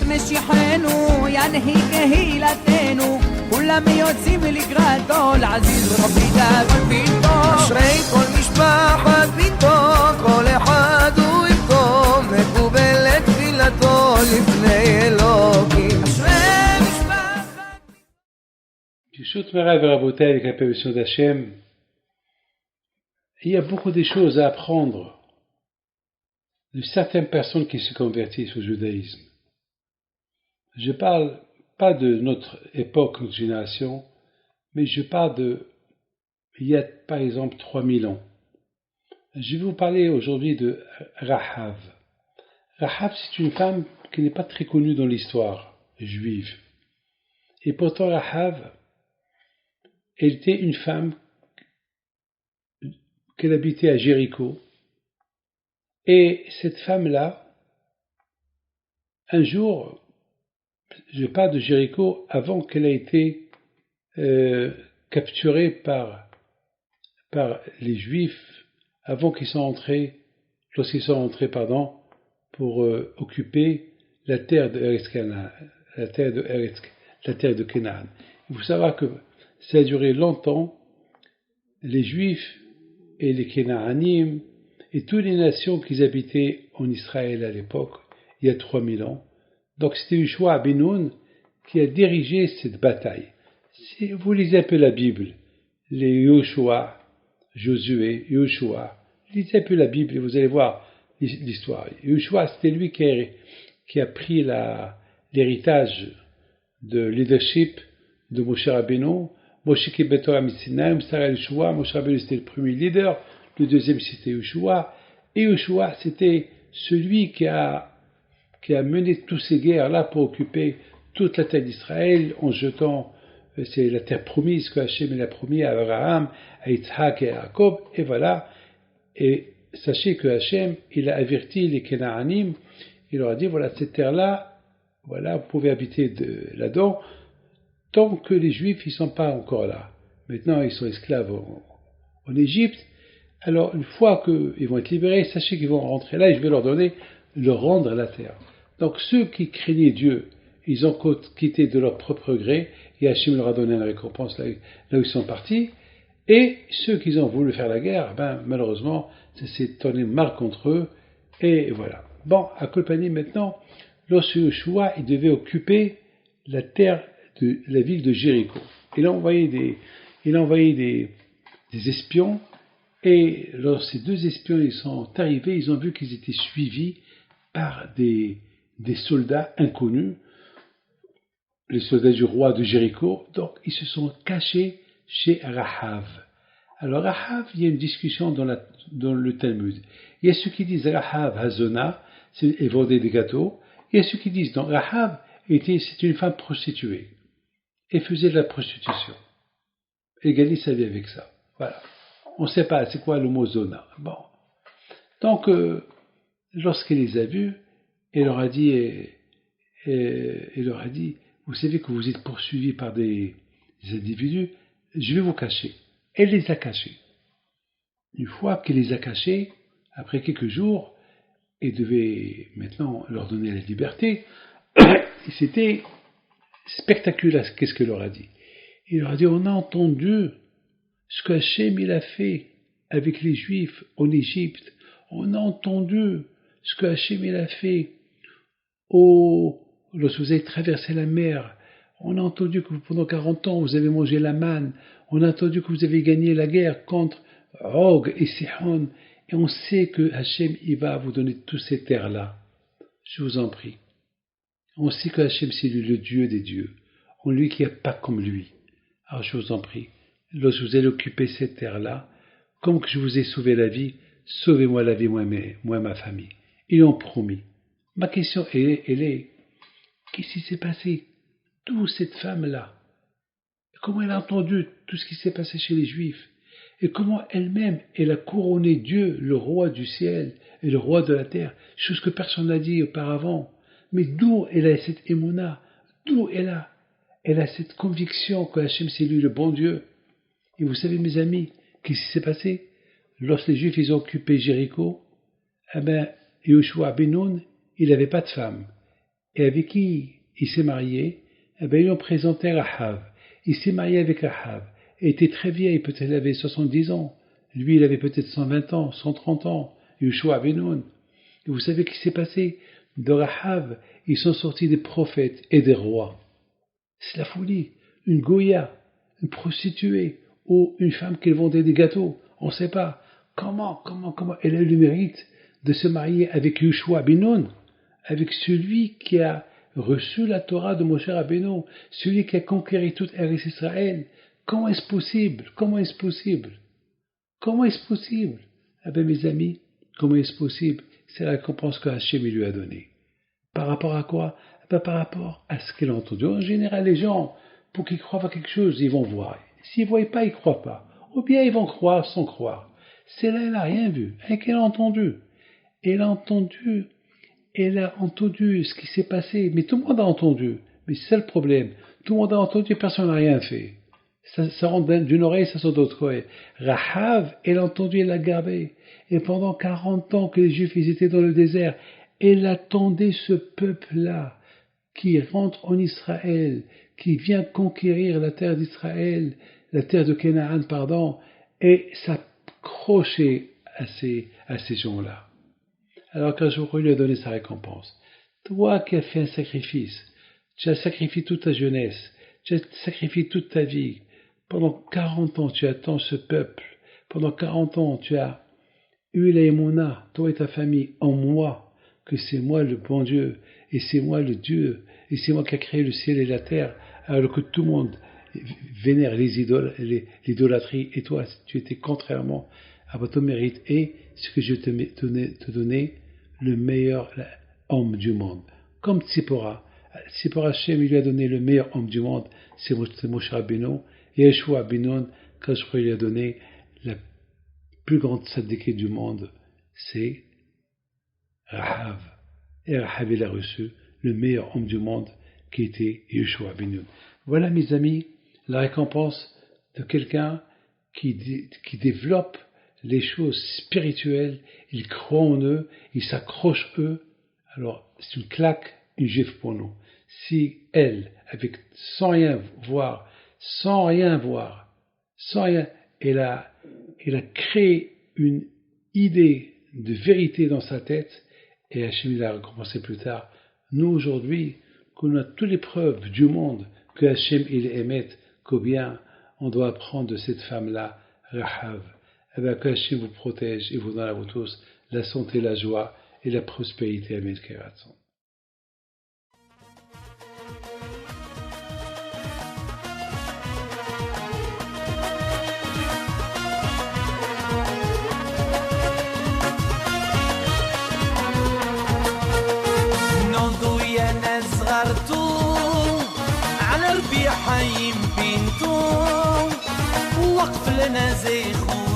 משיחנו ינהי קהילתנו כולם יוצאים לקראתו לעזיז רבי דאגון ביתו אשרי כל משפחת ביתו כל אחד הוא איתו מקובלת תפילתו לפני אלוקים אשרי משפחת Pishut Merav Rabotai avec la permission d'Hachem, il y a beaucoup de choses à apprendre de certaines personnes qui se convertissent au judaïsme. Je parle pas de notre époque, notre génération, mais je parle de il y a par exemple 3000 ans. Je vais vous parler aujourd'hui de Rahav. Rahav, c'est une femme qui n'est pas très connue dans l'histoire juive. Et pourtant Rahav, elle était une femme qu'elle habitait à Jéricho. Et cette femme-là, un jour, je parle de Jéricho avant qu'elle ait été capturée par les Juifs, avant qu'ils soient entrés, lorsqu'ils sont entrés, pour occuper la terre de Canaan. Il faut savoir que ça a duré longtemps. Les Juifs et les Kénaanim et toutes les nations qui habitaient en Israël à l'époque, il y a 3000 ans. Donc c'était Yoshua ben Nun qui a dirigé cette bataille. Si vous lisez un peu la Bible, les Yoshua, Josué, Yoshua, lisez un peu la Bible et vous allez voir l'histoire. Yoshua, c'était lui qui a pris l'héritage de leadership de Moshe Rabbeinu. Moshe qui est Torah Mitzinaim, Sarah Yoshua, Moshe Rabbeinu c'était le premier leader, le deuxième c'était Yoshua, et Yoshua c'était celui qui a mené toutes ces guerres-là pour occuper toute la terre d'Israël en jetant, c'est la terre promise que Hachem a promis à Abraham, à Yitzhak et à Jacob, et voilà. Et sachez que Hachem, il a averti les Kénaanim, il leur a dit, voilà, cette terre-là, voilà, vous pouvez habiter là-dedans, tant que les Juifs ils sont pas encore là. Maintenant, ils sont esclaves en Égypte. Alors, une fois qu'ils vont être libérés, sachez qu'ils vont rentrer là et je vais leur rendre la terre. Donc, ceux qui craignaient Dieu, ils ont quitté de leur propre gré et Hachem leur a donné une récompense là où ils sont partis. Et ceux qui ont voulu faire la guerre, malheureusement, ça s'est tourné mal contre eux. Et voilà. Bon, à Kolpani maintenant, lorsque Yoshua, il devait occuper la terre de la ville de Jéricho. Il a envoyé des espions, et lorsque ces deux espions ils sont arrivés, ils ont vu qu'ils étaient suivis par des soldats inconnus, les soldats du roi de Jéricho, donc ils se sont cachés chez Rahav. Alors Rahav, il y a une discussion dans le Talmud. Il y a ceux qui disent Rahav Hazona, elle vendait des gâteaux, il y a ceux qui disent non, Rahav c'est une femme prostituée. Et faisait de la prostitution. Et gagnait sa vie avec ça. Voilà. On ne sait pas c'est quoi le mot zona. Bon. Donc, lorsqu'elle les a vus, elle leur a dit, vous savez que vous êtes poursuivis par des individus, je vais vous cacher. Elle les a cachés. Une fois qu'elle les a cachés, après quelques jours, elle devait maintenant leur donner la liberté. Et c'était spectaculaire, qu'est-ce qu'il leur a dit? Il leur a dit, on a entendu ce que Hachem il a fait avec les Juifs en Égypte. On a entendu ce que Hachem il a fait lorsque vous avez traversé la mer. On a entendu que pendant 40 ans vous avez mangé la manne. On a entendu que vous avez gagné la guerre contre Og et Sihon. Et on sait que Hachem il va vous donner toutes ces terres-là. Je vous en prie. On sait que Hachem, c'est lui le Dieu des dieux. En lui qui n'est pas comme lui. Alors je vous en prie, lorsque vous allez occuper cette terre-là, comme que je vous ai sauvé la vie, sauvez-moi la vie, moi ma famille. Ils ont promis. Ma question, elle est, qu'est-ce qui s'est passé? D'où cette femme-là? Comment elle a entendu tout ce qui s'est passé chez les Juifs? Et comment elle-même, elle a couronné Dieu, le roi du ciel et le roi de la terre, chose que personne n'a dit auparavant. Mais d'où elle a cette émouna? D'où elle a cette conviction que Hachem c'est lui le bon Dieu? Et vous savez mes amis, qu'est-ce qui s'est passé? Lorsque les Juifs ils ont occupé Jéricho, Yoshua ben Nun, il n'avait pas de femme. Et avec qui il s'est marié? Eh bien, ils lui ont présenté Rahav. Il s'est marié avec Rahav. Elle était très vieille, peut-être elle avait 70 ans. Lui, il avait peut-être 120 ans, 130 ans. Yoshua ben Nun. Et vous savez ce qui s'est passé? De Rahav, ils sont sortis des prophètes et des rois. C'est la folie. Une Goya, une prostituée, ou une femme qui vendait des gâteaux. On ne sait pas. Comment elle a eu le mérite de se marier avec Yoshua ben Nun, avec celui qui a reçu la Torah de Moshe Rabbeinu, celui qui a conquéri toute Eretz Israël. Comment est-ce possible? Ah ben mes amis, comment est-ce possible? C'est la récompense que Hachem lui a donnée. Par rapport à quoi? Par rapport à ce qu'elle a entendu. En général, les gens, pour qu'ils croient à quelque chose, ils vont voir. S'ils ne voient pas, ils ne croient pas. Ou bien ils vont croire sans croire. Celle-là, elle n'a rien vu. Et qu'elle a entendu. Elle a entendu ce qui s'est passé. Mais tout le monde a entendu. Mais c'est ça le problème. Tout le monde a entendu, personne n'a rien fait. Ça rentre d'une oreille, ça sort d'autre oreille. Rahav, elle a entendu, elle l'a gardé. Et pendant 40 ans que les Juifs ils étaient dans le désert, elle attendait ce peuple-là qui rentre en Israël, qui vient conquérir la terre d'Israël, la terre de Canaan, et s'accrocher à ces gens-là. Alors qu'un jour, il lui a donné sa récompense. Toi qui as fait un sacrifice, tu as sacrifié toute ta jeunesse, tu as sacrifié toute ta vie. Pendant 40 ans, tu attends ce peuple. Pendant 40 ans, tu as eu la émouna, toi et ta famille, en moi, que c'est moi le bon Dieu, et c'est moi le Dieu, et c'est moi qui ai créé le ciel et la terre, alors que tout le monde vénère l'idolâtrie, et toi, tu étais contrairement à ton mérite, et ce que je te donnais, le meilleur homme du monde. Comme Tzipora. Tzipora Hashem, il lui a donné le meilleur homme du monde, c'est Moshe Rabbeinu, et Yoshua ben Nun, quand je lui a donné la plus grande tzaddiké du monde, c'est Rahav. Et Rahav, il a reçu le meilleur homme du monde, qui était Yoshua ben Nun. Voilà, mes amis, la récompense de quelqu'un qui développe les choses spirituelles, il croit en eux, il s'accroche eux. Alors, c'est une claque, une gifle pour nous. Si elle, sans rien voir, elle a créé une idée de vérité dans sa tête, et Hachem l'a récompensé plus tard. Nous, aujourd'hui, qu'on a toutes les preuves du monde que Hachem il émet, combien on doit apprendre de cette femme-là, Rahav. Eh bien, que Hachem vous protège et vous donne à vous tous la santé, la joie et la prospérité. Amen. على ربيع حيم بنتو وقف لنا زي خو